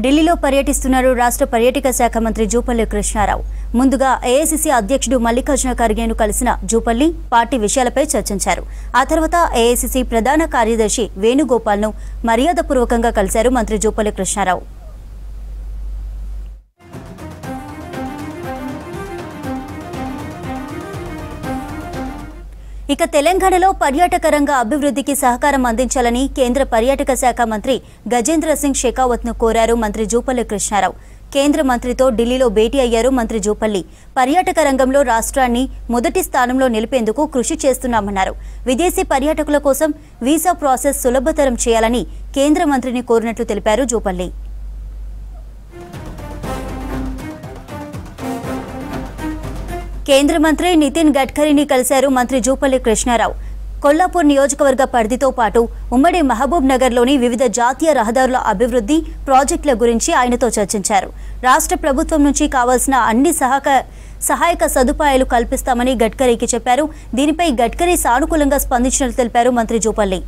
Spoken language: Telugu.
ఢిల్లీలో పర్యటిస్తున్నారు రాష్ట్ర పర్యాటక శాఖ మంత్రి జూపల్లి కృష్ణారావు. ముందుగా ఏఐసీసీ అధ్యక్షుడు మల్లికార్జున ఖర్గేను కలిసిన జూపల్లి పార్టీ విషయాలపై చర్చించారు. ఆ తర్వాత ఏఐసీసీ ప్రధాన కార్యదర్శి వేణుగోపాల్ను మర్యాదపూర్వకంగా కలిశారు మంత్రి జూపల్లి కృష్ణారావు. ఇక తెలంగాణలో పర్యాటక రంగ అభివృద్ధికి సహకారం అందించాలని కేంద్ర పర్యాటక శాఖ మంత్రి గజేంద్ర సింగ్ షెకావత్ను కోరారు మంత్రి జూపల్లి కృష్ణారావు. కేంద్ర మంత్రితో ఢిల్లీలో భేటీ అయ్యారు మంత్రి జూపల్లి. పర్యాటక రంగంలో రాష్ట్రాన్ని మొదటి స్థానంలో నిలిపేందుకు కృషి చేస్తున్నామన్నారు. విదేశీ పర్యాటకుల కోసం వీసా ప్రాసెస్ సులభతరం చేయాలని కేంద్ర మంత్రిని కోరినట్లు తెలిపారు జూపల్లి. కేంద్ర మంత్రి నితిన్ గడ్కరీని కలిశారు మంత్రి జూపల్లి కృష్ణారావు. కొల్లాపూర్ నియోజకవర్గ పరిధితో పాటు ఉమ్మడి మహబూబ్ నగర్లోని వివిధ జాతీయ రహదారుల అభివృద్ధి ప్రాజెక్టుల గురించి ఆయనతో చర్చించారు. రాష్ట్ర ప్రభుత్వం నుంచి కావాల్సిన అన్ని సహాయక సదుపాయాలు కల్పిస్తామని గడ్కరీకి చెప్పారు. దీనిపై గడ్కరీ సానుకూలంగా స్పందించినట్లు తెలిపారు మంత్రి జూపల్లి.